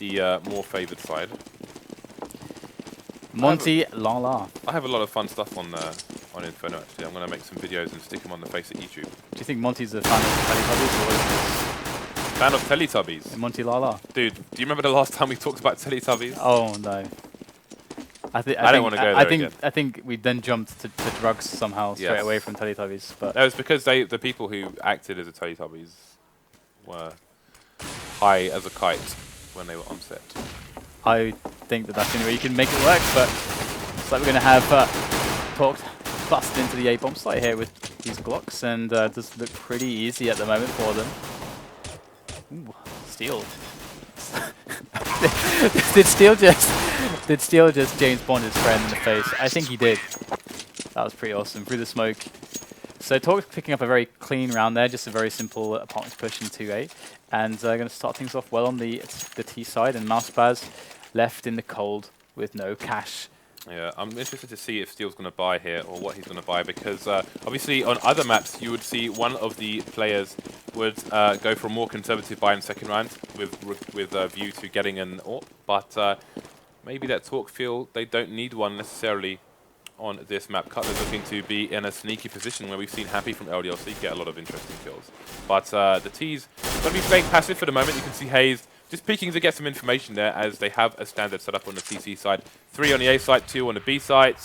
the more favoured side. Monty Lala. I have a lot of fun stuff on Inferno, actually. I'm going to make some videos and stick them on the FACEIT YouTube. Do you think Monty's a fan of Teletubbies or is this Fan of Teletubbies? Monty Lala? Dude, do you remember the last time we talked about Teletubbies? Oh, no. I don't want to go there again. I think we then jumped to drugs somehow straight away from Teletubbies. But that was because the people who acted as the Teletubbies were high as a kite when they were on set. I think that's the only way you can make it work, but it's like we're going to have talked busted into the A-bomb site here with these Glocks, and does look pretty easy at the moment for them. Ooh, Steel. Did Steel just James Bond his friend in the face? I think he did. That was pretty awesome. Through the smoke. So Talk's picking up a very clean round there, just a very simple apartments push in 2A. And going to start things off well on the T side, and mouseSpaz left in the cold with no cash. Yeah, I'm interested to see if Steel's going to buy here or what he's going to buy, because obviously on other maps you would see one of the players would go for a more conservative buy in second round with a view to getting an AWP, but maybe that Talk feel they don't need one necessarily on this map. Cutler's looking to be in a sneaky position where we've seen Happy from LDLC get a lot of interesting kills. But the T's going to be playing passive for the moment. You can see Hayes just peeking to get some information there as they have a standard setup on the TC side. 3 on the A side, 2 on the B side.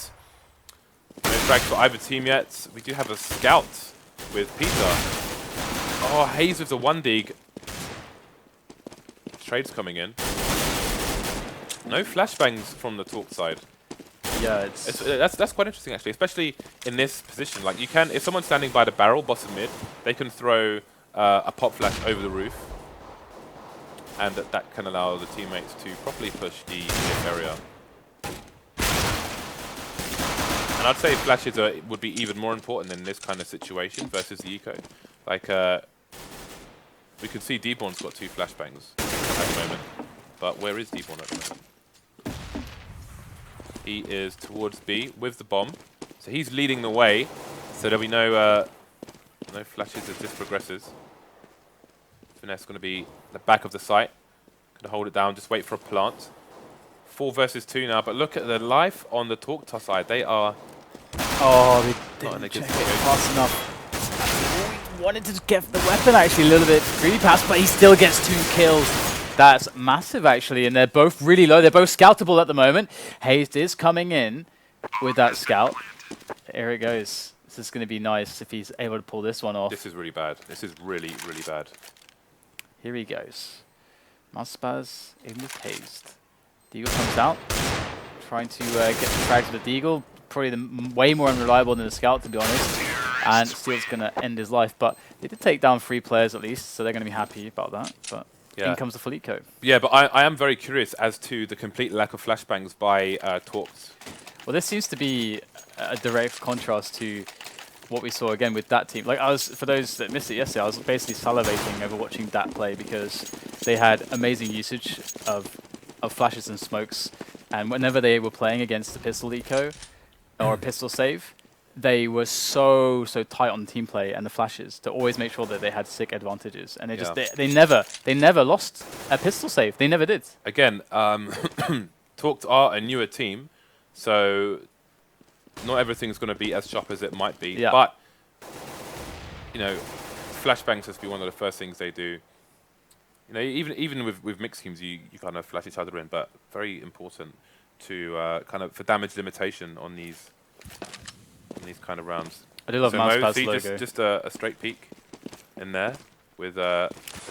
No frags for either team yet. We do have a scout with Peter. Oh, Hayes with the 1-dig. Trades coming in. No flashbangs from the Talk side. Yeah, that's quite interesting actually, especially in this position. Like you can, if someone's standing by the barrel, bottom mid, they can throw a pop flash over the roof, and that can allow the teammates to properly push the area. And I'd say flashes would be even more important in this kind of situation versus the eco. Like we can see Deborn's got 2 flashbangs at the moment, but where is Deborn at the moment? He is towards B with the bomb, so he's leading the way. So there'll be no flashes as this progresses. Finesse going to be the back of the site, going to hold it down, just wait for a plant. 4 versus 2 now, but look at the life on the Talk side. They are. Oh, they didn't check it fast enough. He wanted to get the weapon actually a little bit greedy pass, but he still gets 2 kills. That's massive, actually, and they're both really low. They're both scoutable at the moment. Hayes is coming in with that scout. Here it goes. This is going to be nice if he's able to pull this one off. This is really bad. This is really, really bad. Here he goes. mouseSpaz in with Hazed. Deagle comes out, trying to get the frags with the Deagle. Probably way more unreliable than the scout, to be honest. And Steel's going to end his life, but they did take down 3 players at least, so they're going to be happy about that. But in comes the full eco. Yeah, but I am very curious as to the complete lack of flashbangs by Talks. Well, this seems to be a direct contrast to what we saw again with that team. Like for those that missed it yesterday, I was basically salivating over watching that play because they had amazing usage of flashes and smokes, and whenever they were playing against the pistol eco or a pistol save, they were so tight on team play and the flashes to always make sure that they had sick advantages, and they never lost a pistol save. They never did. Again, Talked are a newer team, so not everything's going to be as sharp as it might be. Yeah. But you know, flashbangs has to be one of the first things they do. You know, even with mixed teams, you kind of flash each other in, but very important to kind of for damage limitation on these kind of rounds. I do love mouseSpaz logo. Just a straight peek in there with a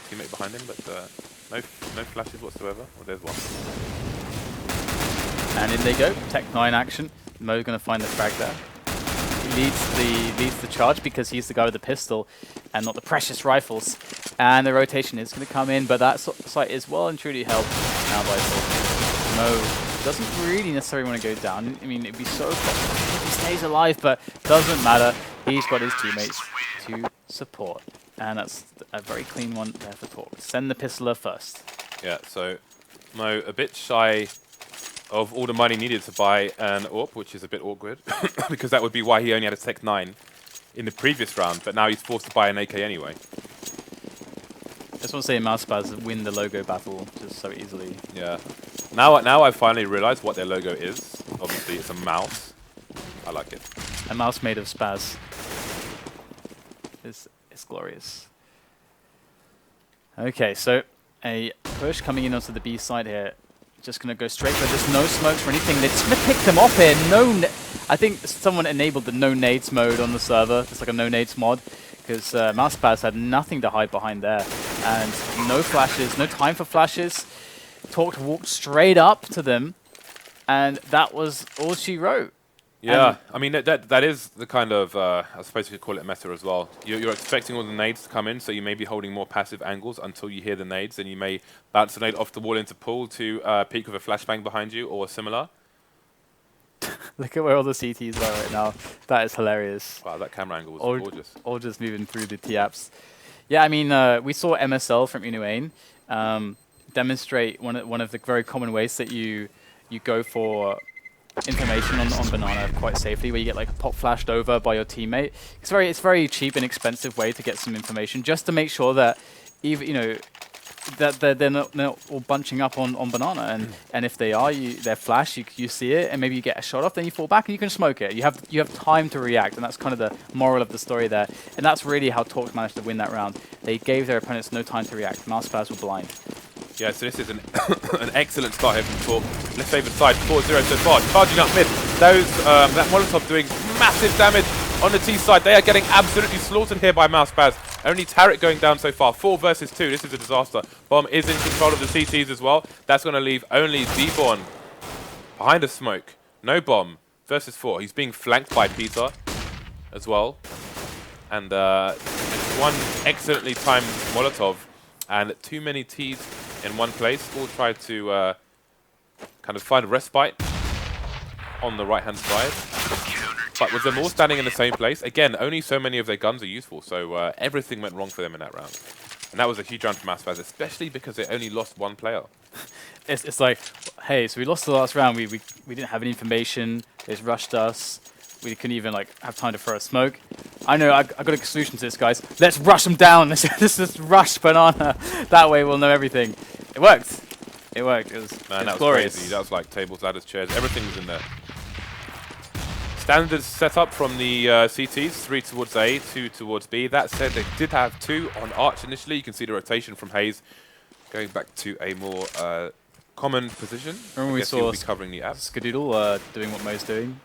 teammate behind him, but no flashes whatsoever. Well, there's one. And in they go. Tech 9 action. Mo's going to find the frag there. He leads the charge because he's the guy with the pistol and not the precious rifles. And the rotation is going to come in, but that site is well and truly held now by Talk. Mo doesn't really necessarily want to go down. I mean, it'd be so possible if he stays alive, but doesn't matter. He's got his teammates to support. And that's a very clean one there for Talk. Send the pistoler first. Yeah, so Mo a bit shy of all the money needed to buy an AWP, which is a bit awkward, because that would be why he only had a Tech 9 in the previous round, but now he's forced to buy an AK anyway. just want to say mouseSpaz win the logo battle just so easily. Yeah. Now I finally realized what their logo is. Obviously, it's a mouse. I like it. A mouse made of spaz. It's glorious. Okay, so a push coming in onto the B side here. Just going to go straight for just no smokes or anything. They're just going to pick them off here. I think someone enabled the no nades mode on the server. It's like a no nades mod. Because mouseSpaz had nothing to hide behind there. And no flashes, no time for flashes. Talk walked straight up to them. And that was all she wrote. Yeah, and I mean, that is the kind of, I suppose you could call it meta as well. You're expecting all the nades to come in, so you may be holding more passive angles until you hear the nades, and you may bounce the nade off the wall into pool to peek with a flashbang behind you or similar. Look at where all the CTs are right now. That is hilarious. Wow, that camera angle was gorgeous. All just moving through the T-apps. Yeah, I mean, we saw MSL from G2A demonstrate one of the very common ways that you go for information on Banana quite safely, where you get like pop flashed over by your teammate. It's very cheap and expensive way to get some information, just to make sure that even that they're not all bunching up on Banana, and if they are, they're flash, you see it, and maybe you get a shot off, then you fall back and you can smoke it. You have time to react, and that's kind of the moral of the story there. And that's really how Talk managed to win that round. They gave their opponents no time to react. mouseSpaz were blind. Yeah, so this is an excellent start here from Talk. Left favoured side, 4-0 so far. Charging up mid. That Molotov doing massive damage on the T side. They are getting absolutely slaughtered here by mouseSpaz. Only Tarek going down so far. 4 versus 2. This is a disaster. Bomb is in control of the CTs as well. That's going to leave only D-Born behind a smoke. No Bomb versus 4. He's being flanked by Peter as well. And one excellently timed Molotov and too many Ts in one place. All try to kind of find a respite on the right-hand side. But with them all standing in the same place, again, only so many of their guns are useful, so everything went wrong for them in that round. And that was a huge round for mouseSpaz, especially because they only lost one player. It's like, hey, so we lost the last round, we didn't have any information, they just rushed us, we couldn't even like have time to throw a smoke. I know, I got a solution to this, guys. Let's rush them down, let's just rush Banana. That way we'll know everything. It worked. It worked, it was glorious. Crazy. That was like tables, ladders, chairs, everything was in there. Standard setup from the CTs, 3 towards A, 2 towards B. That said, they did have 2 on Arch initially. You can see the rotation from Hayes going back to a more common position. Remember we saw covering the app. Skadoodle doing what Mo's doing?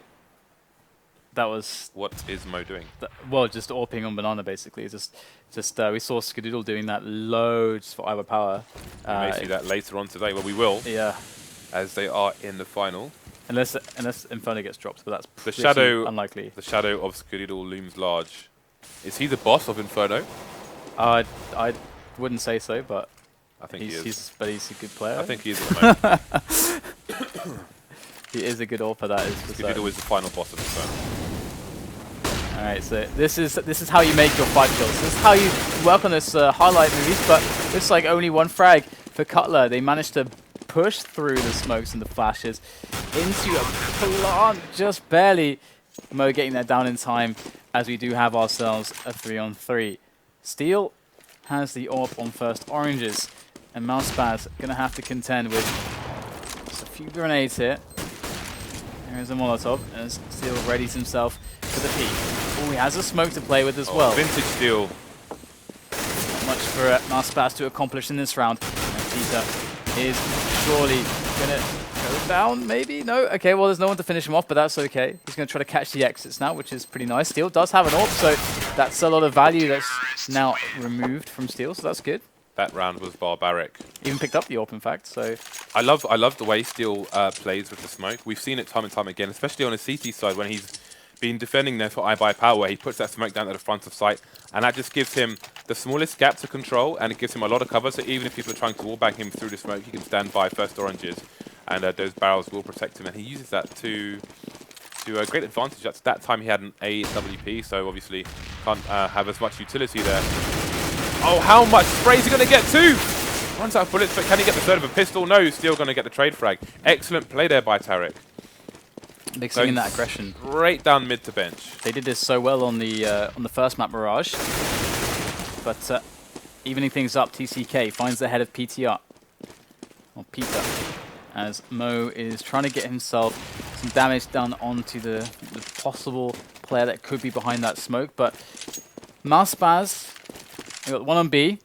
That was... What is Mo doing? Well, just AWPing on Banana, basically. Just we saw Skadoodle doing that loads for Iowa Power. We may see that later on today. Well, we will. Yeah. As they are in the final. Unless Inferno gets dropped, but that's pretty unlikely. The shadow of Skadoodle looms large. Is he the boss of Inferno? I wouldn't say so, but I think he is. But he's a good player. I think he is at the moment. He is a good AWPer, that is. Skadoodle is the final boss of Inferno. All right, so this is how you make your 5 kills. This is how you work on this highlight movies, but it's like only 1 frag for Cutler. They managed to push through the smokes and the flashes into a plant, just barely. Mo getting that down in time, as we do have ourselves a 3-on-3. Steel has the AWP on first oranges, and mouseSpaz gonna have to contend with just a few grenades here. There's a Molotov, as Steel readies himself for the peak. Oh, he has a smoke to play with as well. Vintage Steel. Not much for mouseSpaz to accomplish in this round. And Peter is surely gonna go down, maybe? No? Okay, well, there's no one to finish him off, but that's okay. He's gonna try to catch the exits now, which is pretty nice. Steel does have an AWP, so that's a lot of value that's now removed from Steel, so that's good. That round was barbaric. Even picked up the AWP, in fact, so... I love the way Steel plays with the smoke. We've seen it time and time again, especially on the CT side when he's been defending there for iBuyPower, where he puts that smoke down at the front of sight, and that just gives him the smallest gap to control, and it gives him a lot of cover, so even if people are trying to wallbang him through the smoke, he can stand by first oranges, and those barrels will protect him, and he uses that to a great advantage. At that time he had an AWP, so obviously can't have as much utility there. Oh, how much spray is he going to get too? Runs out of bullets, but can he get the third of a pistol? No, he's still going to get the trade frag. Excellent play there by Tarek. Mixing in that aggression. Straight down mid to bench. They did this so well on the first map, Mirage. But Evening things up, TCK finds the head of PTR. Or Peter. As Mo is trying to get himself some damage done onto the possible player that could be behind that smoke. But mouseSpaz, we got one on B,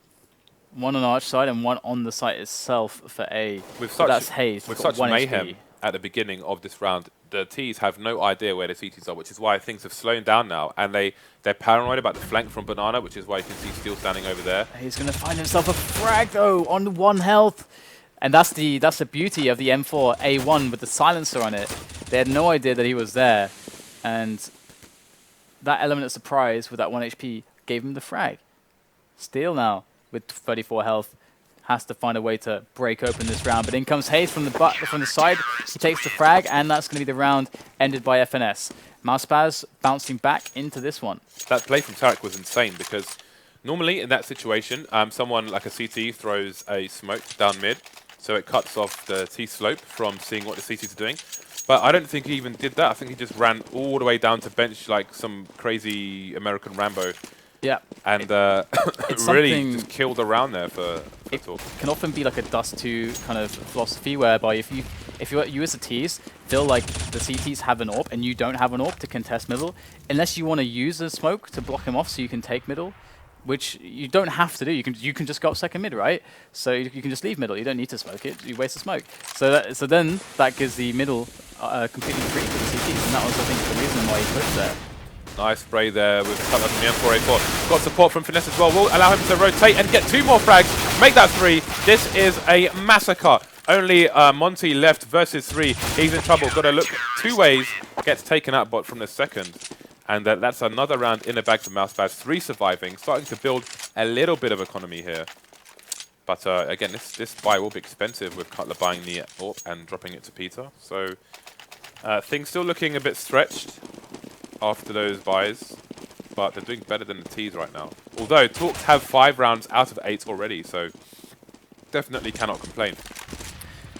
one on Arch side, and one on the site itself for A. With so that's Hayes. with got such one mayhem HP. at the beginning of this round, the Ts have no idea where the CTs are, which is why things have slowed down now, and they're paranoid about the flank from Banana, which is why you can see Steel standing over there. He's going to find himself a frag though on 1 health. And that's the beauty of the M4A1 with the silencer on it. They had no idea that he was there. And that element of surprise with that 1 HP gave him the frag. Steel now with 34 health has to find a way to break open this round. But in comes Hayes from the side. He takes the frag, and that's going to be the round ended by FNS. mouseSpaz bouncing back into this one. That play from Tarek was insane because normally in that situation, someone like a CT throws a smoke down mid, so it cuts off the T-slope from seeing what the CTs are doing. But I don't think he even did that. I think he just ran all the way down to bench like some crazy American Rambo. Yeah. And really just killed around there for Talk. It can often be like a dust 2 kind of philosophy whereby if you as a Ts feel like the CTs have an AWP and you don't have an AWP to contest middle, unless you want to use the smoke to block him off so you can take middle, which you don't have to do. You can just go up second mid, right? So you can just leave middle. You don't need to smoke it. You waste the smoke. So then that gives the middle completely free for the CTs, and that was I think the reason why he pushed there. Nice spray there with the M4A4. Got support from Finesse as well. Will allow him to rotate and get 2 more frags. Make that 3. This is a massacre. Only Monty left versus 3. He's in trouble. Got to look 2 ways. Gets taken out bot from the second. And that's another round in the bag for mouseSpaz. 3 surviving. Starting to build a little bit of economy here. But again, this buy will be expensive with Cutler buying the AWP and dropping it to Peter. So things still looking a bit stretched after those buys, but they're doing better than the Ts right now. Although Talks have 5 rounds out of 8 already, so definitely cannot complain.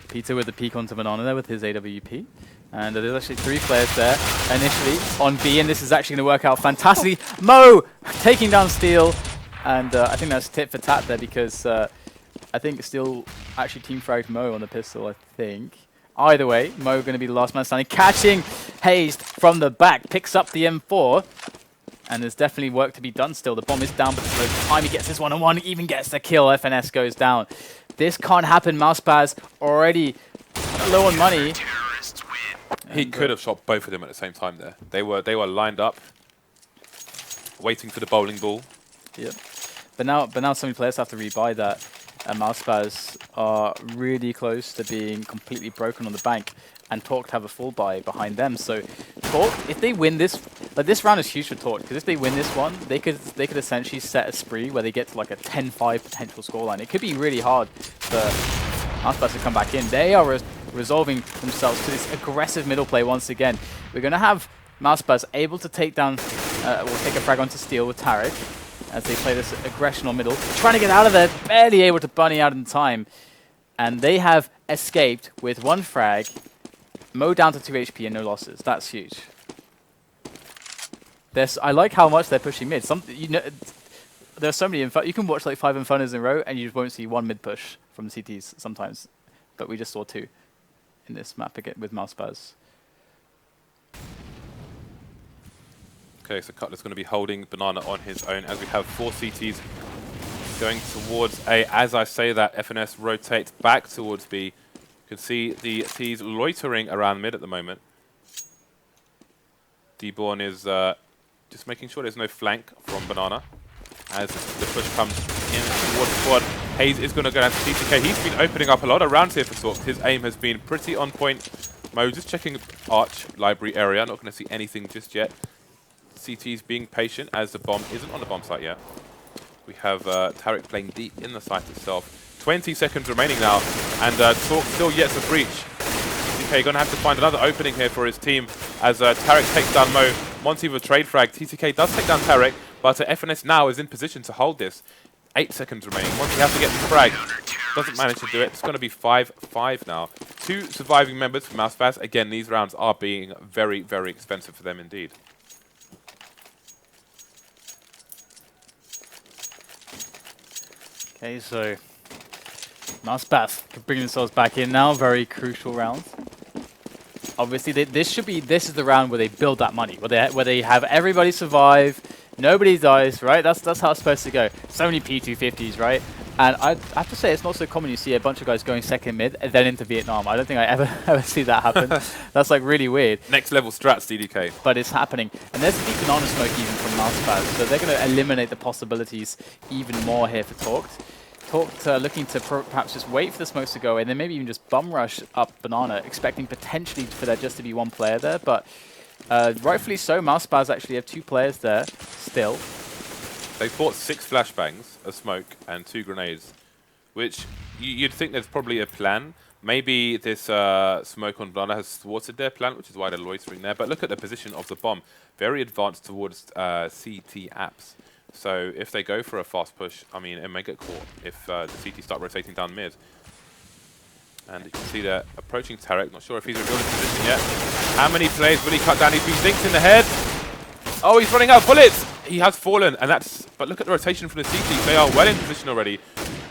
Peter with the peek onto Banana there with his AWP. And there's actually 3 players there initially on B, and this is actually going to work out fantastically. Mo taking down Steel, and I think that's tit for tat there because I think Steel actually team fragged Mo on the pistol, I think. Either way, Mo going to be the last man standing, catching Hayes from the back, picks up the M4, and there's definitely work to be done still. The bomb is down, but by the time he gets his 1-on-1, even gets the kill, FNS goes down. This can't happen. mouseSpaz already low on money. He could have shot both of them at the same time there. They were lined up, waiting for the bowling ball. Yep. But now some players have to rebuy that. And mouseSpaz are really close to being completely broken on the bank, and Talk to have a full buy behind them. So Talk, if they win this, like this round is huge for Talk because if they win this one, they could essentially set a spree where they get to like a 10-5 potential scoreline. It could be really hard for mouseSpaz to come back in. They are resolving themselves to this aggressive middle play once again. We're going to have mouseSpaz able to take down, or take a frag onto Steel with Tarek, as they play this aggression on middle, trying to get out of there, barely able to bunny out in time. And they have escaped with 1 frag, Mo down to 2 HP and no losses. That's huge. I like how much they're pushing mid. There's so many you can watch like 5 Infernos in a row and you won't see 1 mid push from the CTs sometimes. But we just saw 2 in this map again with mouseSpaz. Okay, so Cutler's going to be holding Banana on his own as we have 4 CTs going towards A. As I say that, FNS rotates back towards B. You can see the T's loitering around mid at the moment. D-Born is just making sure there's no flank from Banana as the push comes in towards the quad. Hayes is going to go down to TTK. He's been opening up a lot of rounds here for Talk. His aim has been pretty on point. Mo just checking Arch library area. Not going to see anything just yet. CT's being patient as the bomb isn't on the bomb site yet. We have Tarek playing deep in the site itself. 20 seconds remaining now, and Talk still yet to breach. TTK going to have to find another opening here for his team as Tarek takes down Mo. Monty with a trade frag. TTK does take down Tarek, but FNS now is in position to hold this. 8 seconds remaining. Monty has to get the frag. Doesn't manage to do it. It's going to be 5-5 now. 2 surviving members for mouseSpaz. Again, these rounds are being very, very expensive for them indeed. Okay, so mouseSpaz can bring themselves back in now. Very crucial round. Obviously, this is the round where they build that money, where they have everybody survive, nobody dies, right? That's how it's supposed to go. So many P250s, right? And I have to say, it's not so common you see a bunch of guys going second mid and then into Vietnam. I don't think I ever see that happen. That's like really weird. Next level strats, DDK. But it's happening. And there's a deep banana smoke even from mouseSpaz, so they're going to eliminate the possibilities even more here for Talked. Talked looking to perhaps just wait for the smokes to go and then maybe even just bum rush up banana, expecting potentially for there just to be one player there. But rightfully so, mouseSpaz actually have 2 players there still. They fought 6 flashbangs, a smoke, and 2 grenades, which you'd think there's probably a plan. Maybe this smoke on banana has thwarted their plan, which is why they're loitering there. But look at the position of the bomb. Very advanced towards CT apps. So if they go for a fast push, I mean, it may get caught if the CT start rotating down mid. And you can see they're approaching Tarek. Not sure if he's revealed his position yet. How many plays will he cut down? He thinks in the head. Oh, he's running out of bullets. He has fallen, and but look at the rotation from the CT. They are well in position already.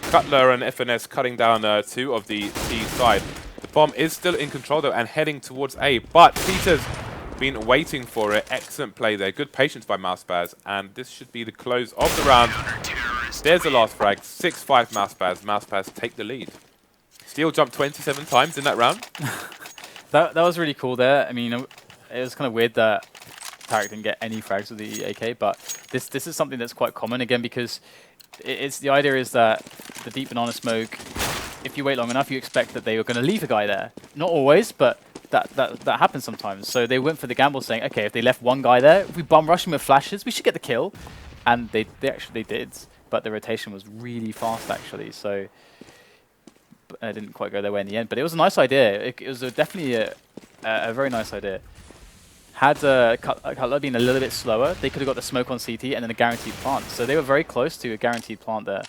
Cutler and FNS cutting down 2 of the T side. The bomb is still in control though and heading towards A, but Peter's been waiting for it. Excellent play there. Good patience by mouseSpaz, and this should be the close of the round. There's the last frag. 6-5 mouseSpaz. mouseSpaz take the lead. Steel jumped 27 times in that round. That was really cool there. I mean, it was kind of weird that Tarek didn't get any frags with the AK, but this is something that's quite common again because the idea is that the deep banana smoke, if you wait long enough, you expect that they were going to leave a guy there. Not always, but that happens sometimes. So they went for the gamble saying, okay, if they left one guy there, if we bum rush him with flashes, we should get the kill. And they actually did, but the rotation was really fast actually, so it didn't quite go their way in the end. But it was a nice idea. It was definitely a very nice idea. Had Cutler been a little bit slower, they could have got the smoke on CT and then a guaranteed plant. So they were very close to a guaranteed plant there.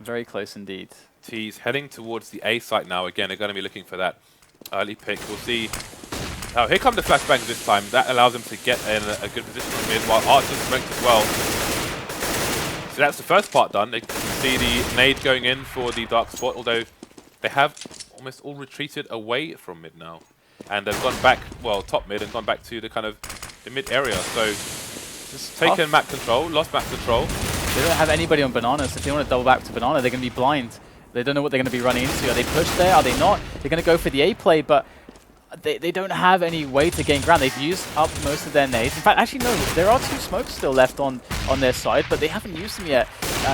Very close indeed. T's heading towards the A site now. Again, they're going to be looking for that early pick. We'll see. Oh, here come the flashbangs this time. That allows them to get in a good position in mid, while Archer's smoked as well. So that's the first part done. They can see the nade going in for the dark spot, although they have almost all retreated away from mid now. And they've gone back, well, top mid, and gone back to the kind of the mid area. So just taken map control, lost map control. They don't have anybody on banana, so if they want to double back to banana, they're going to be blind. They don't know what they're going to be running into. Are they pushed there? Are they not? They're going to go for the A play, but they don't have any way to gain ground. They've used up most of their nades. In fact, actually, no, there are 2 smokes still left on their side, but they haven't used them yet.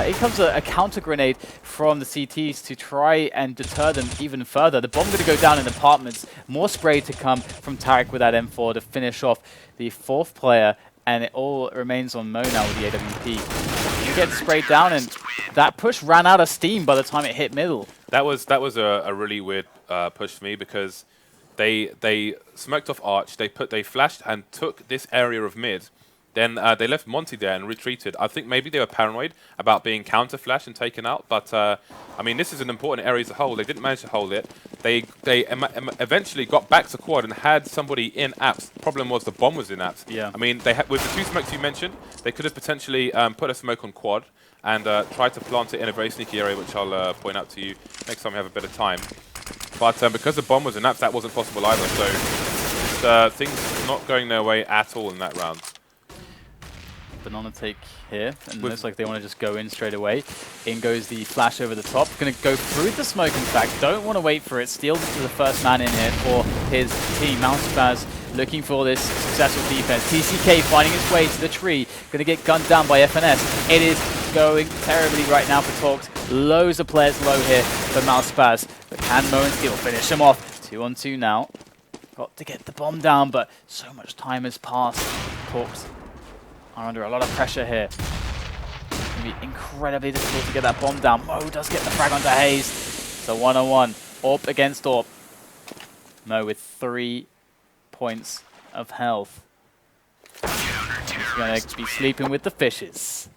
Here comes a counter grenade from the CTs to try and deter them even further. The bomb going to go down in apartments. More spray to come from Tarek with that M4 to finish off the 4th player, and it all remains on Mo now with the AWP. You get sprayed down, and that push ran out of steam by the time it hit middle. That was a really weird push for me because they smoked off Arch. They flashed and took this area of mid. Then they left Monty there and retreated. I think maybe they were paranoid about being counter-flashed and taken out. But, I mean, this is an important area as a whole. They didn't manage to hold it. They eventually got back to quad and had somebody in apps. Problem was the bomb was in apps. Yeah. I mean, with the 2 smokes you mentioned, they could have potentially put a smoke on quad and tried to plant it in a very sneaky area, which I'll point out to you next time we have a bit of time. But because the bomb was in apps, that wasn't possible either. So things not going their way at all in that round. Banana take here, and it looks like they want to just go in straight away. In goes the flash over the top. Going to go through the smoke, in fact. Don't want to wait for it. Steals to the first man in here for his team. mouseSpaz looking for this successful defense. TCK finding its way to the tree. Going to get gunned down by FNS. It is going terribly right now for Talked. Loads of players low here for mouseSpaz. But can Mo and Steel finish him off? 2-on-2 now. Got to get the bomb down, but so much time has passed. Talked are under a lot of pressure here. It's going to be incredibly difficult to get that bomb down. Mo does get the frag onto Hayes. It's a 1-on-1. AWP against AWP. Mo with 3 points of health. He's going to be sleeping with the fishes.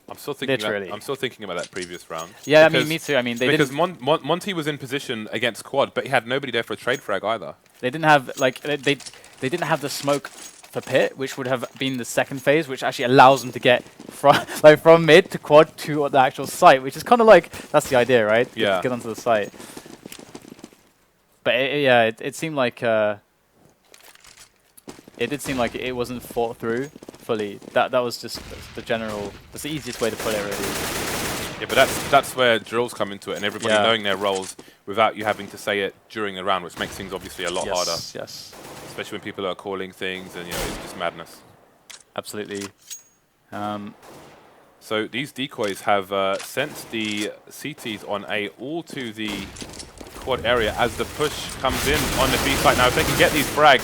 I'm still thinking. Literally. I'm still thinking about that previous round. Yeah, I mean, me too. I mean, because Monty was in position against quad, but he had nobody there for a trade frag either. They didn't have they didn't have the smoke for Pit, which would have been the second phase, which actually allows them to get from mid to quad to the actual site, which is kind of like, that's the idea, right? Yeah. Get onto the site. But it seemed like it did seem like it wasn't thought through fully. That was just the general. That's the easiest way to put it, really. Yeah, but that's where drills come into it, and everybody knowing their roles without you having to say it during the round, which makes things obviously a lot harder. Yes. Especially when people are calling things, and it's just madness. Absolutely. So these decoys have sent the CTs on A all to the quad area as the push comes in on the B site. Now, if they can get these frags,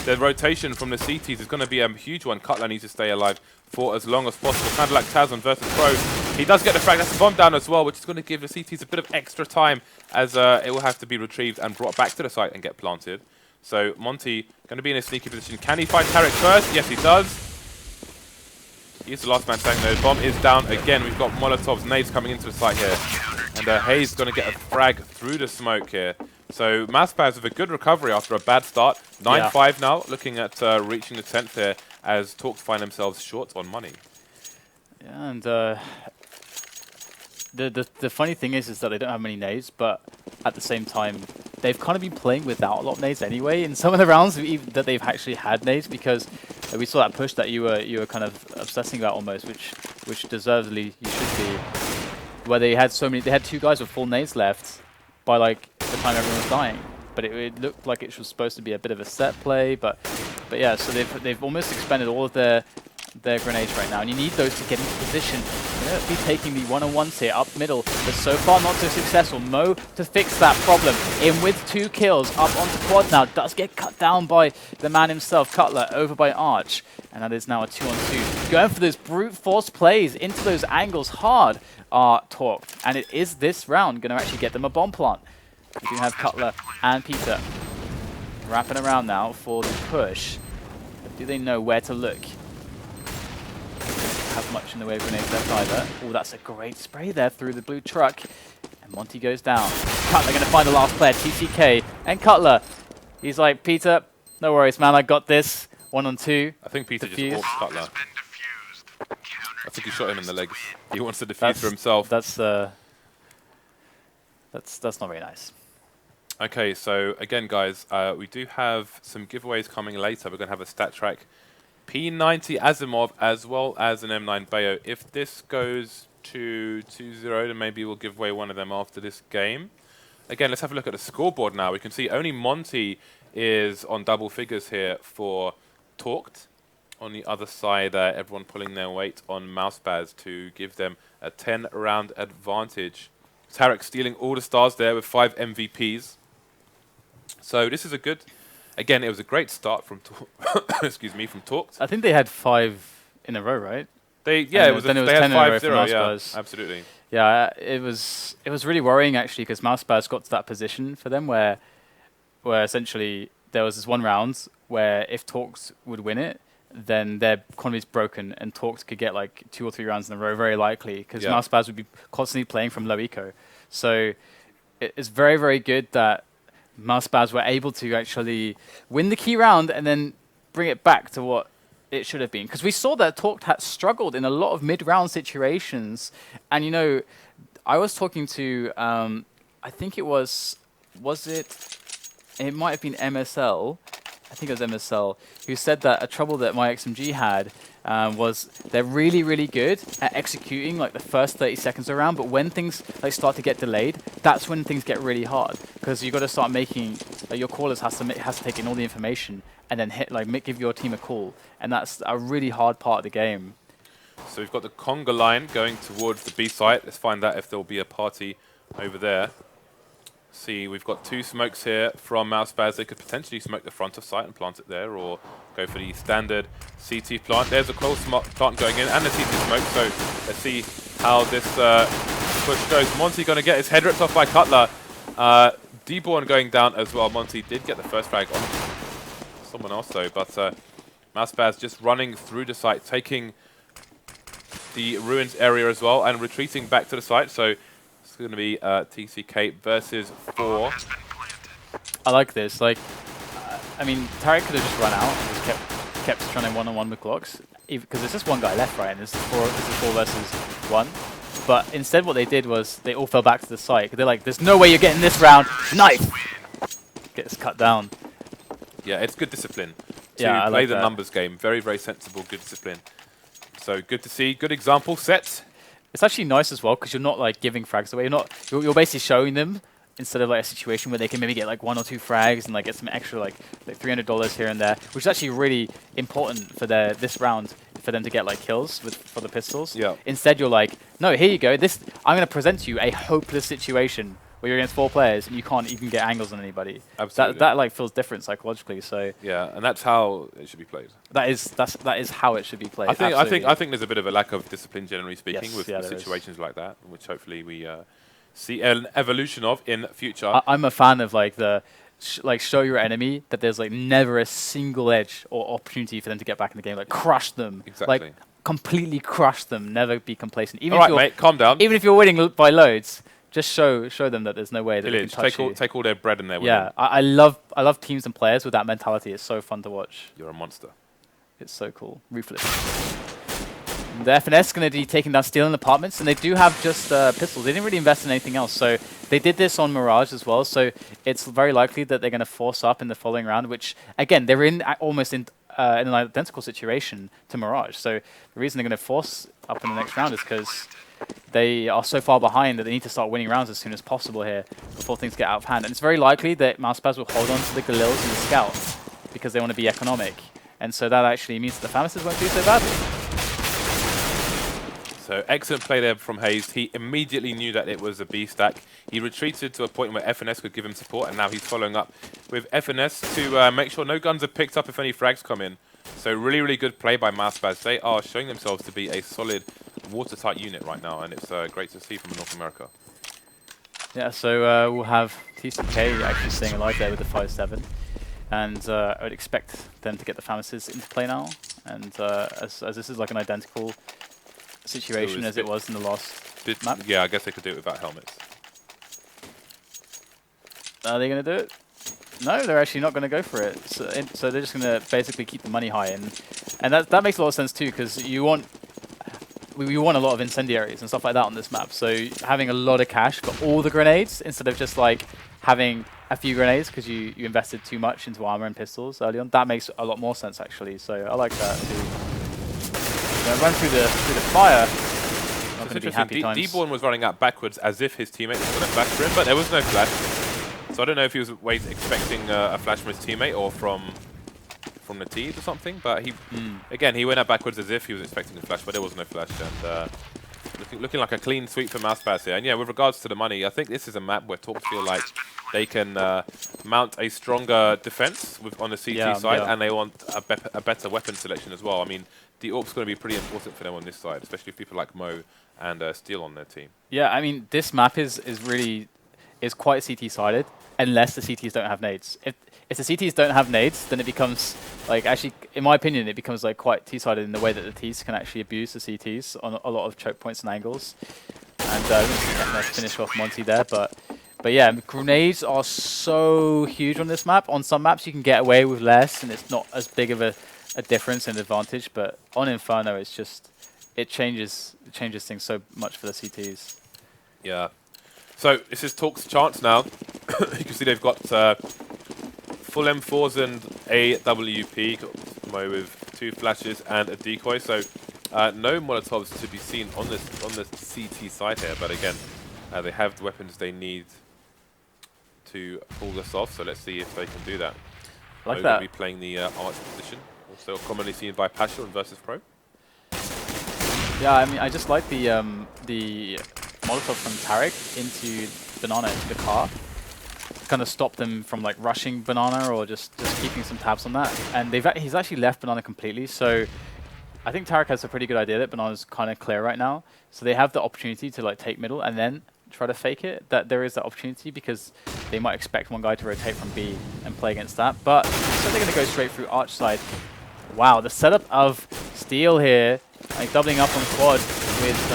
the rotation from the CTs is going to be a huge one. Cutler needs to stay alive for as long as possible. Kind of like Tazon versus Pro. He does get the frag. That's a bomb down as well, which is going to give the CTs a bit of extra time as it will have to be retrieved and brought back to the site and get planted. So Monty going to be in a sneaky position. Can he find Tarek first? Yes, he does. He's the last man standing there. The bomb is down again. We've got Molotovs, nades coming into the site here. And Hayes going to get a frag through the smoke here. So mouseSpaz with a good recovery after a bad start. 9-5 now, looking at reaching the 10th here as Talks find themselves short on money. Yeah, and the funny thing is that they don't have many nades, but at the same time, they've kind of been playing without a lot of nades anyway in some of the rounds that they've actually had nades, because we saw that push that you were kind of obsessing about almost, which deservedly you should be, where they had two guys with full nades left by like the time everyone was dying. But it looked like it was supposed to be a bit of a set play, but yeah, so they've almost expended all of their grenades right now, and you need those to get into position. They're going to be taking the one-on-ones here up middle, but so far not so successful. Mo to fix that problem. In with 2 kills, up onto quad now, does get cut down by the man himself, Cutler, over by Arch, and that is now a 2-on-2. Going for those brute force plays into those angles hard are Talk, and it is this round going to actually get them a bomb plant. We do have Cutler and Peter wrapping around now for the push. But do they know where to look? Have much in the way of grenades left either. Oh, that's a great spray there through the blue truck. And Monty goes down. Cutler going to find the last player, TCK. And Cutler, he's like, Peter, no worries, man, I got this. 1-on-2. I think Peter just walked Cutler. I think he shot him in the legs. He wants to defuse for himself. That's not very nice. Okay, so again, guys, we do have some giveaways coming later. We're going to have a stat track P90 Asimov as well as an M9 Bayo. If this goes to 2-0, then maybe we'll give away one of them after this game. Again, let's have a look at the scoreboard now. We can see only Monty is on double figures here for Talked. On the other side, everyone pulling their weight on mouseSpaz to give them a 10-round advantage. Tarek stealing all the stars there with 5 MVPs. So this is a good... Again, it was a great start from excuse me, from Talked. I think they had 5 in a row, right? They had 5-0, yeah, absolutely. Yeah, it was really worrying actually, because mouseSpaz got to that position for them where essentially there was this one round where if Talked would win it, then their economy's broken and Talked could get like 2 or 3 rounds in a row, very likely, because mouseSpaz would be constantly playing from low eco. So it's very, very good that mouseSpaz were able to actually win the key round and then bring it back to what it should have been. Because we saw that Talked had struggled in a lot of mid-round situations. And, you know, I was talking to, I think it was it might have been MSL. I think it was MSL, who said that a trouble that my XMG had was they're really, really good at executing like the first 30 seconds around, but when things like start to get delayed, that's when things get really hard, because you got to start making your callers has to take in all the information and then give your team a call, and that's a really hard part of the game. So we've got the conga line going towards the B site. Let's find out if there will be a party over there. See, we've got 2 smokes here from mouseSpaz. They could potentially smoke the front of site and plant it there, or go for the standard CT plant. There's a close plant going in and the CT smoke, so let's see how this push goes. Monty going to get his head ripped off by Cutler. D-Born going down as well. Monty did get the first frag on someone else though, but mouseSpaz just running through the site, taking the ruins area as well and retreating back to the site. So it's going to be TCK versus 4. I like this. Like, I mean, Tarek could have just run out and just kept trying to one-on-one with Glocks, because there's just one guy left, right, and this is four versus one. But instead what they did was they all fell back to the site. They're like, there's no way you're getting this round. Knife! Gets cut down. Yeah, it's good discipline to Yeah, I play like the that. numbers game. Very, very sensible, good discipline. So good to see. Good example set. It's actually nice as well because you're not like giving frags away. You're basically showing them instead of like a situation where they can maybe get like 1 or 2 frags and like get some extra like $300 here and there, which is actually really important for this round for them to get like kills for the pistols. Yeah. Instead, you're like, no, here you go. I'm going to present to you a hopeless situation where you're against 4 players and you can't even get angles on anybody. Absolutely. That like feels different psychologically. So yeah, and that's how it should be played. that is how it should be played. I think there's a bit of a lack of discipline, generally speaking, Yes, with yeah, situations like that, which hopefully we see an evolution of in the future. I'm a fan of like show your enemy that there's like never a single edge or opportunity for them to get back in the game. Like crush them. Exactly. Like completely crush them. Never be complacent. Even all if right, mate, calm down. Even if you're winning by loads, just show them that there's no way that they can touch you. Take all their bread in there. Yeah, I love teams and players with that mentality. It's so fun to watch. You're a monster. It's so cool. Ruthless. The FNS going to be taking down Steel in Apartments, and they do have just pistols. They didn't really invest in anything else, so they did this on Mirage as well. So it's very likely that they're going to force up in the following round, which again they're in almost in an identical situation to Mirage. So the reason they're going to force up in the next round is because they are so far behind that they need to start winning rounds as soon as possible here before things get out of hand. And it's very likely that mouseSpaz will hold on to the Galils and the Scouts because they want to be economic. And so that actually means that the Famistas won't do so badly. So excellent play there from Hayes. He immediately knew that it was a B stack. He retreated to a point where FNS could give him support, and now he's following up with FNS to make sure no guns are picked up if any frags come in. So really, really good play by mouseSpaz. They are showing themselves to be a solid, watertight unit right now, and it's great to see from North America. Yeah, so we'll have TCK actually staying alive there with the 5-7. And I would expect them to get the Famistas into play now. And as this is like an identical situation as it was in the last map. Yeah, I guess they could do it without helmets. Are they going to do it? No, they're actually not going to go for it. So they're just going to basically keep the money high. And that makes a lot of sense too, because we want a lot of incendiaries and stuff like that on this map. So having a lot of cash for all the grenades instead of just like having a few grenades because you invested too much into armor and pistols early on. That makes a lot more sense actually. So I like that too. Run through the fire. Not going to be happy times. D-Born was running out backwards as if his teammate was going to flash for him, but there was no flash. So I don't know if he was expecting a flash from his teammate or from the T's or something. But again, he went out backwards as if he was expecting a flash, but there was no flash. And looking like a clean sweep for mouseSpaz here. And yeah, with regards to the money, I think this is a map where Talks feel like they can mount a stronger defense on the CT side, and they want a better weapon selection as well. I mean, the AWP's going to be pretty important for them on this side, especially people like Mo and Steel on their team. Yeah, I mean, this map is quite CT-sided, unless the CTs don't have nades. If the CTs don't have nades, then it becomes, like, actually, in my opinion, it becomes like quite T-sided in the way that the Ts can actually abuse the CTs on a lot of choke points and angles. And nice finish off Monty there, but yeah, grenades are so huge on this map. On some maps, you can get away with less, and it's not as big of a difference and advantage. But on Inferno, it's just it changes things so much for the CTs. Yeah. So this is Talk's chance now. You can see they've got full M4s and a WP. Got Mo with 2 flashes and a decoy. So no Molotovs to be seen on the CT side here. But again, they have the weapons they need to pull this off. So let's see if they can do that. Like Mo that. will be playing the arch position, also commonly seen by Pasha and versus Pro. Yeah, I mean, I just like the Molotov from Tarek into Banana into the car. Kind of stop them from like rushing Banana or just keeping some tabs on that. And he's actually left Banana completely. So I think Tarek has a pretty good idea that Banana's kind of clear right now. So they have the opportunity to like take middle and then try to fake it. That there is that opportunity because they might expect one guy to rotate from B and play against that. But so they're going to go straight through arch side. Wow, the setup of Steel here, like doubling up on quad with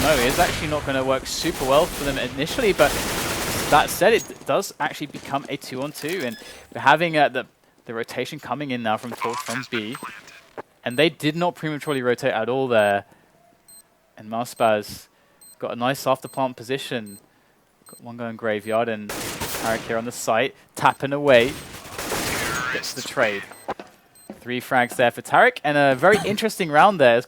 Mo is actually not going to work super well for them initially, but that said, it does actually become a 2-on-2, and having the The rotation coming in now from Talk from B. And they did not prematurely rotate at all there. And mouseSpaz got a nice after plant position. Got one going graveyard and Tarek here on the site, tapping away. Gets the trade. 3 frags there for Tarek, and a very interesting round there. It's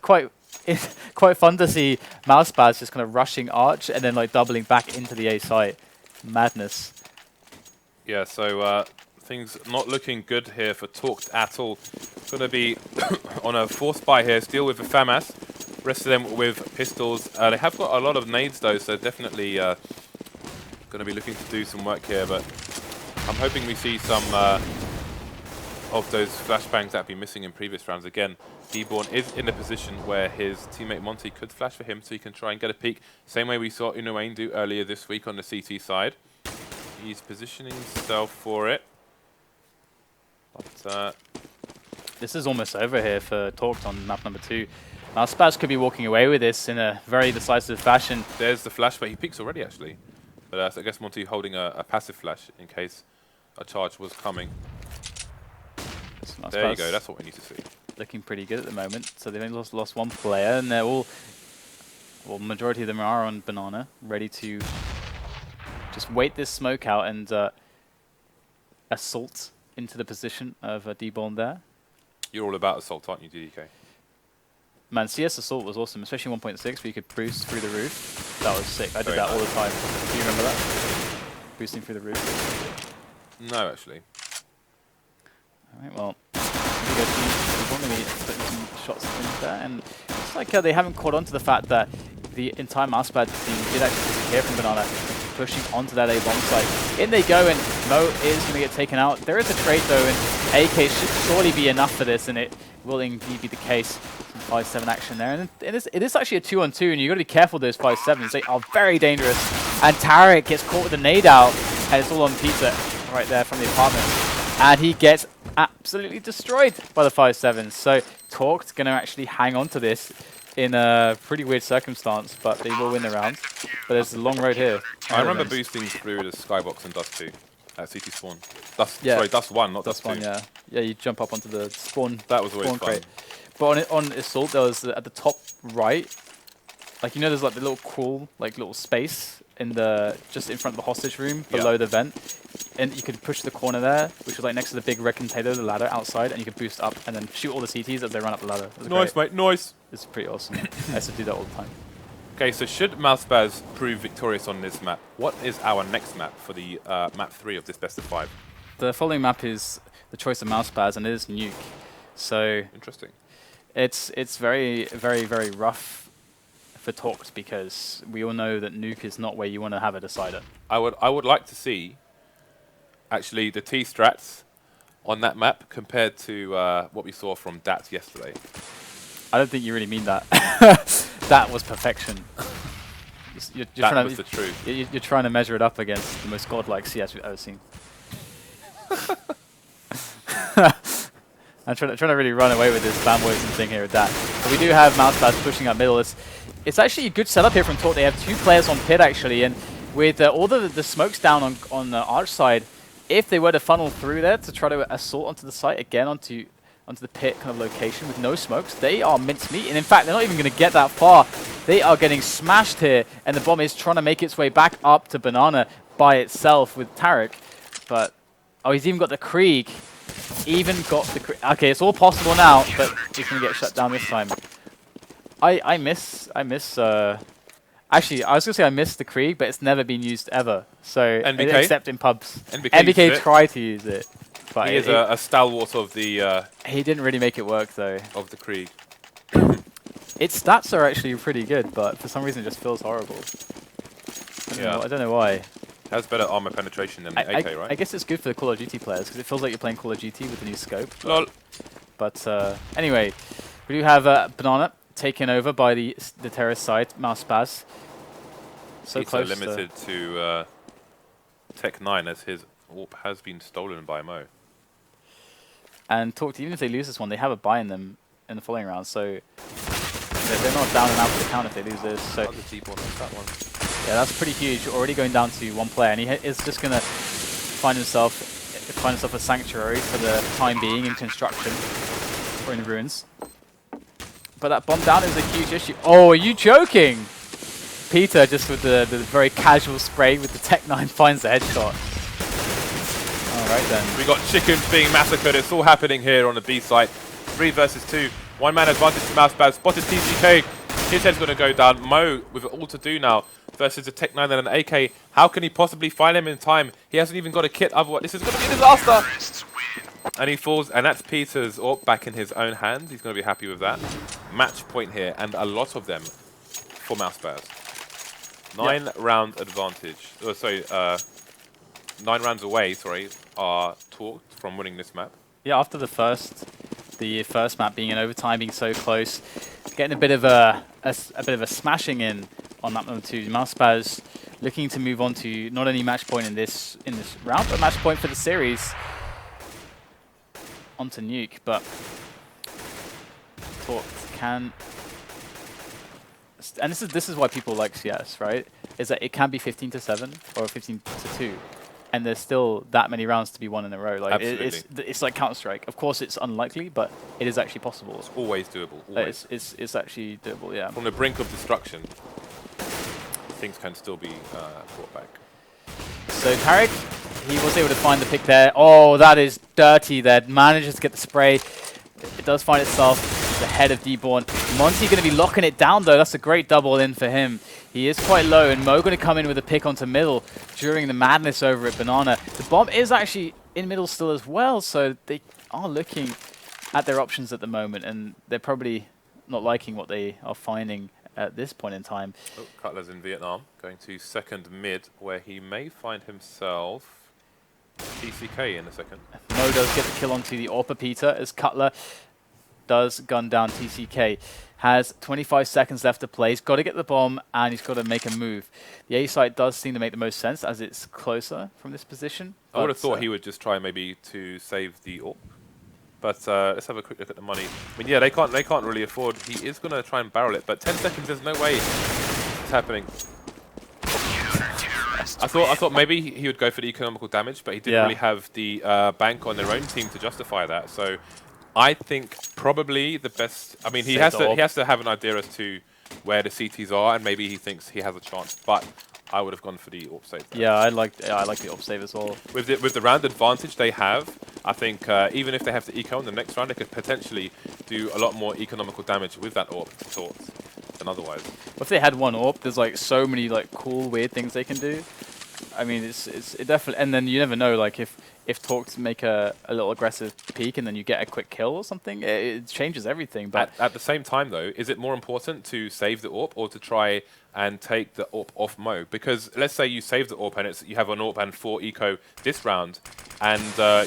quite fun to see mouseSpaz just kind of rushing Arch and then like doubling back into the A site. Madness. Yeah, so things not looking good here for Talked at all. Going to be on a forced buy here, still with the FAMAS. Rest of them with pistols. They have got a lot of nades though, so definitely going to be looking to do some work here. But I'm hoping we see some of those flashbangs that have been missing in previous rounds. Again, Dborn is in a position where his teammate Monty could flash for him, so he can try and get a peek. Same way we saw Unoane do earlier this week on the CT side. He's positioning himself for it. But this is almost over here for Talked on map number 2. Now mouseSpaz could be walking away with this in a very decisive fashion. There's the flash, but he peeks already actually. But I guess Monty holding a passive flash in case a charge was coming. There you go, that's what we need to see. Looking pretty good at the moment. So they've only lost one player, and they're all, well, majority of them are on Banana, ready to just wait this smoke out and assault into the position of Dborn there. You're all about assault, aren't you, DDK? Man, CS Assault was awesome, especially 1.6 where you could boost through the roof. That was sick. I did that all the time. Do you remember that? Boosting through the roof? No, actually. Alright, well, here we go. Going to be putting some shots in there, and it's like they haven't caught on to the fact that the entire mouseSpaz team did actually disappear from Banana, pushing onto that A bomb site. In they go, and Mo is going to get taken out. There is a trade though, and AK should surely be enough for this, and it will indeed be the case. 5-7 action there, and it is actually a 2-on-2, and you've got to be careful those 5-7s. They are very dangerous, and Tarek gets caught with a nade out, and it's all on Pizza right there from the apartment, and he gets absolutely destroyed by the 5-7s. So Talked's going to actually hang on to this in a pretty weird circumstance, but they will win the round. But there's a long road here. I remember boosting through the Skybox and Dust 2 at CT Spawn. Sorry, Dust 1, not Dust 2. Dust 1, yeah. Yeah, you jump up onto the spawn. That was always fun. Crate. But on Assault, there was at the top right, like, you know, there's like the little crawl, like little space in the just in front of the hostage room below the vent, and you could push the corner there, which was like next to the big red container, the ladder outside, and you could boost up and then shoot all the CTs as they run up the ladder. Nice, mate, nice. It's pretty awesome. I used to do that all the time. Okay, so should mouseSpaz prove victorious on this map, what is our next map for the map 3 of this best of 5? The following map is the choice of mouseSpaz, and it is Nuke. So interesting. It's very, very, very rough for Talked because we all know that Nuke is not where you want to have a decider. I would like to see actually the T strats on that map compared to what we saw from DAT yesterday. I don't think you really mean that. That was perfection. That was the truth. You're trying to measure it up against the most godlike CS we've ever seen. I'm trying to really run away with this fanboyism thing here with that. But we do have mouseSpaz pushing up middle. It's actually a good setup here from Talk. They have 2 players on pit actually, and with all the smokes down on the arch side, if they were to funnel through there to try to assault onto the site again onto the pit kind of location with no smokes, they are mincemeat. And in fact, they're not even going to get that far. They are getting smashed here, and the bomb is trying to make its way back up to Banana by itself with Tarek. But oh, he's even got the Krieg. Okay, it's all possible now, but he's going to get shut down this time. I miss actually, I was going to say I miss the Krieg, but it's never been used ever. So, NBK? Except in pubs. NBK tried to use it. But he is a stalwart of the... he didn't really make it work, though. Of the Krieg. Its stats are actually pretty good, but for some reason it just feels horrible. I don't know why. It has better armor penetration than the AK, right? I guess it's good for the Call of Duty players, because it feels like you're playing Call of Duty with the new scope. Lol. But anyway, we do have Banana taken over by the terrorist side, mouseSpaz. So close. Limited to Tech 9 as his AWP has been stolen by Mo. And Talked, even if they lose this one, they have a buy in them in the following round, so they're not down and out for the count if they lose this. So that one. Yeah, that's pretty huge. Already going down to 1 player, and he is just going to find himself find himself a sanctuary for the time being in construction or in ruins. But that bomb down is a huge issue. Oh, are you joking? Peter just with the very casual spray with the Tech-9 finds the headshot. Alright then. We got chickens being massacred. It's all happening here on the B site. 3 versus 2. One man advantage to mouseSpaz. Spotted TCK. His head's going to go down. Mo with all to do now versus a Tech-9 and an AK. How can he possibly find him in time? He hasn't even got a kit. Otherwise, this is going to be a disaster. And he falls, and that's Peter's AWP back in his own hands. He's going to be happy with that. Match point here, and a lot of them for mouseSpaz. 9-round advantage. Oh, sorry, 9 rounds away. Sorry, are talked from winning this map. Yeah, after the first map being in overtime, being so close, getting a bit of a smashing in on map number 2. mouseSpaz looking to move on to not only match point in this round, but match point for the series. Onto Nuke, but Talk can, and this is why people like CS, right? Is that it can be 15-7 or 15-2, and there's still that many rounds to be won in a row. Like it's like Counter-Strike. Of course, it's unlikely, but it is actually possible. It's always doable. Always. It's actually doable. Yeah. From the brink of destruction, things can still be brought back. So Tarek, he was able to find the pick there. Oh, that is dirty there. Manages to get the spray. It does find itself the head of D-Born. Monty going to be locking it down, though. That's a great double in for him. He is quite low, and Mo going to come in with a pick onto middle during the madness over at Banana. The bomb is actually in middle still as well, so they are looking at their options at the moment, and they're probably not liking what they are finding at this point in time. Oh, Cutler's in Vietnam, going to second mid, where he may find himself TCK in a second. Mo does get the kill onto the AWP Peter as Cutler does gun down TCK. Has 25 seconds left to play. He's got to get the bomb and he's got to make a move. The A site does seem to make the most sense as it's closer from this position. I would have thought he would just try maybe to save the AWP. But let's have a quick look at the money. I mean, yeah, they can't really afford. He is going to try and barrel it, but 10 seconds, there's no way it's happening. I thought maybe he would go for the economical damage, but he didn't really have the bank on their own team to justify that. So I think probably the best. I mean, he has to have an idea as to where the CTs are, and maybe he thinks he has a chance. But I would have gone for the AWP save there. Yeah, I like the AWP save as well. With the round advantage they have, I think even if they have to eco in the next round, they could potentially do a lot more economical damage with that AWP than otherwise. If they had one AWP, there's like so many like cool weird things they can do. I mean, it definitely, and then you never know, like if Talks make a little aggressive peek and then you get a quick kill or something, it changes everything. But at the same time, though, is it more important to save the AWP or to try and take the AWP off Mo? Because let's say you save the AWP and you have an AWP and 4 eco this round, and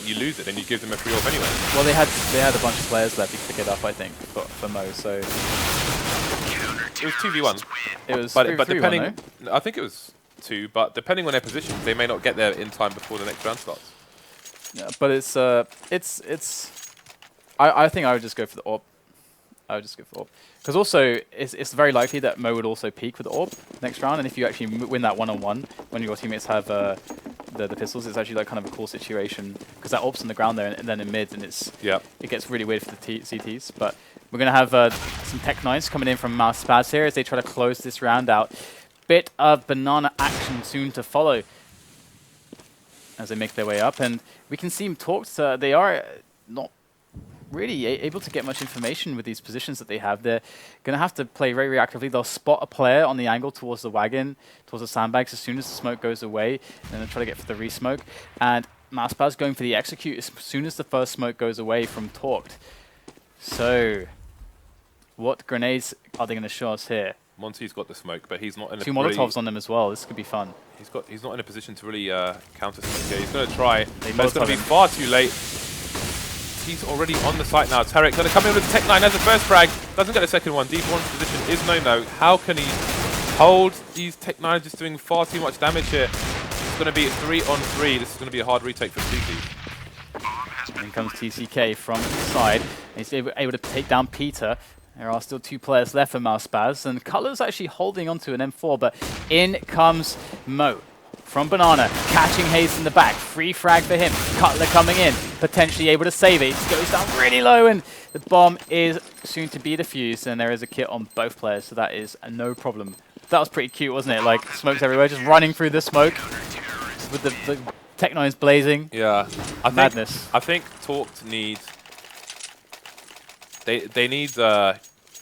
you lose it, and you give them a free AWP anyway. Well, they had a bunch of players left to pick it up, I think, for Mo. So it was 2v1. It was, but depending, I think it was 2, but depending on their position, they may not get there in time before the next round starts. Yeah, but I think I would just go for the AWP. I would just go for AWP. Because also, it's very likely that Mo would also peak with the AWP next round, and if you actually win that one-on-one, when your teammates have the pistols, it's actually like kind of a cool situation, because that AWP's on the ground there, and then in mid, and it gets really weird for the CTs. But we're going to have some Tech-9s coming in from mouseSpaz here as they try to close this round out. Bit of Banana action soon to follow as they make their way up, and we can see Talks. They are not really able to get much information with these positions that they have. They're going to have to play very reactively. They'll spot a player on the angle towards the wagon, towards the sandbags as soon as the smoke goes away, and then they'll try to get for the re-smoke. And mouseSpaz going for the execute as soon as the first smoke goes away from Talked. So, what grenades are they going to show us here? Monty's got the smoke, but he's not in a 2 Molotovs on them as well. This could be fun. He's not in a position to really counter smoke here. He's going to try, but it's going to be far too late. He's already on the site now. Tarek's going to come in with the Tech-9 as the first frag. Doesn't get the second one. D1's position is no-no. How can he hold these Tech-9 just doing far too much damage here? It's going to be 3-on-3. This is going to be a hard retake for TC. In comes TCK from the side. He's able to take down Peter. There are still 2 players left for mouseSpaz, and Cutler's actually holding onto an M4, but in comes Mo. from Banana, catching Hayes in the back. Free frag for him. Cutler coming in, potentially able to save it. It goes down really low, and the bomb is soon to be defused, and there is a kit on both players, so that is no problem. That was pretty cute, wasn't it? Like, smokes everywhere, just running through the smoke with the Tech9s blazing. Yeah. Madness. I think Talked need... They need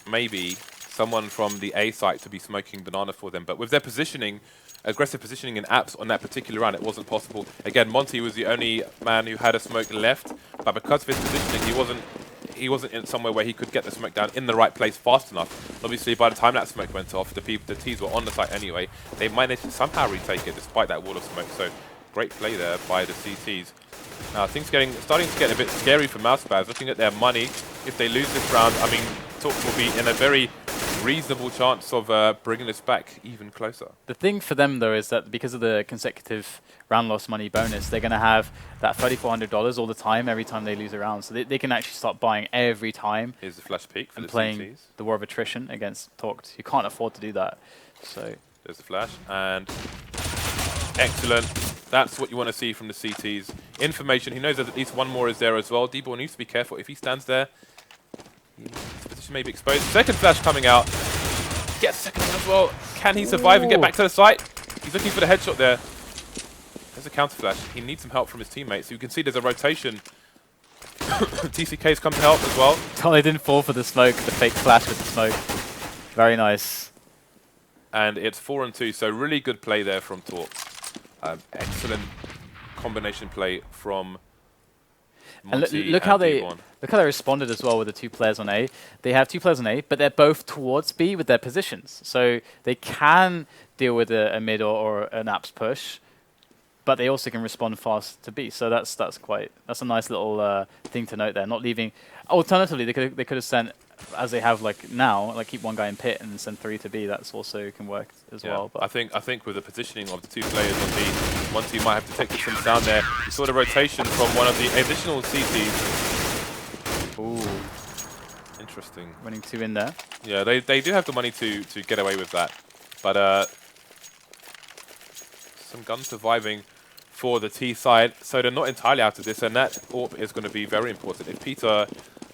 maybe someone from the A site to be smoking Banana for them, but with their positioning, aggressive positioning in apps on that particular round, it wasn't possible. Again, Monty was the only man who had a smoke left, but because of his positioning, he wasn't in somewhere where he could get the smoke down in the right place fast enough. Obviously, by the time that smoke went off, the Ts were on the site anyway. They managed to somehow retake it despite that wall of smoke. So great play there by the CTs. Now things starting to get a bit scary for mouseSpaz. Looking at their money, if they lose this round, I mean, Talk will be in a very reasonable chance of bringing this back even closer. The thing for them, though, is that because of the consecutive round loss money bonus, they're going to have that $3,400 all the time, every time they lose a round. So they can actually start buying every time. Here's the flash peek for and the playing CTs. The war of attrition against Talked. You can't afford to do that. So there's the flash, and excellent. That's what you want to see from the CTs. Information, he knows that at least one more is there as well. D-Ball needs to be careful. If he stands there, his position may be exposed. Second flash coming out. Gets second one as well. Can he survive and get back to the site? He's looking for the headshot there. There's a counter flash. He needs some help from his teammates. So you can see there's a rotation. TCK's come to help as well. Oh, they didn't fall for the smoke, the fake flash with the smoke. Very nice. And it's 4-2, so really good play there from Talk. Excellent combination play from Monty and look how they D1. look how they responded as well with the two players on A. They have two players on A, but they're both towards B with their positions, so they can deal with a mid or an apps push, but they also can respond fast to B. So that's a nice little thing to note there. Not leaving. Alternatively, they could have sent, as they have like now, like keep one guy in pit and send 3 to B. That's also can work as well. But I think with the positioning of the two players on B, Monty might have to take this down there. You saw the rotation from one of the additional CTs. Ooh, interesting. Winning 2 in there. Yeah, they do have the money to get away with that, but some gun surviving for the T side, so they're not entirely out of this, and that AWP is going to be very important. If Peter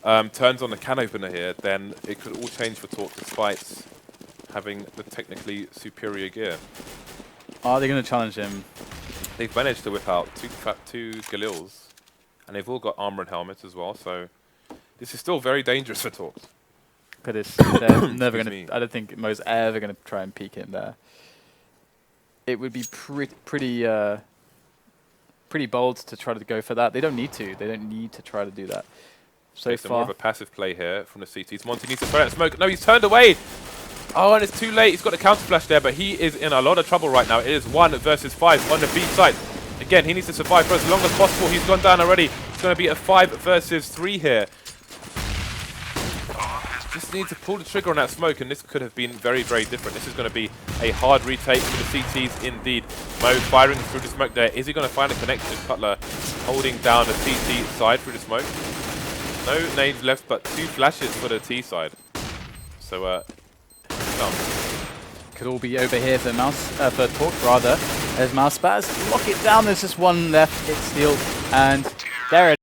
turns on the can opener here, then it could all change for Talk despite having the technically superior gear. Are they going to challenge him? They've managed to whip out two Galils, and they've all got armor and helmets as well, so this is still very dangerous for Talk. They're never going to. I don't think Mo's ever going to try and peek him there. It would be pretty bold to try to go for that. They don't need to. They don't need to try to do that. So far, more of a passive play here from the CTs. Monty needs to throw that smoke. No, he's turned away. Oh, and it's too late. He's got the counter flash there, but he is in a lot of trouble right now. It is 1 versus 5 on the B side. Again, he needs to survive for as long as possible. He's gone down already. It's going to be a 5 versus 3 here. Just need to pull the trigger on that smoke, and this could have been very, very different. This is going to be a hard retake for the CTs indeed. Mo firing through the smoke there. Is he going to find a connection? Cutler holding down the CT side through the smoke. No nades left, but 2 flashes for the T side. So, could all be over here for for Talk rather. There's mouseSpaz. Lock it down. There's just one left. It's Steel, and there it is.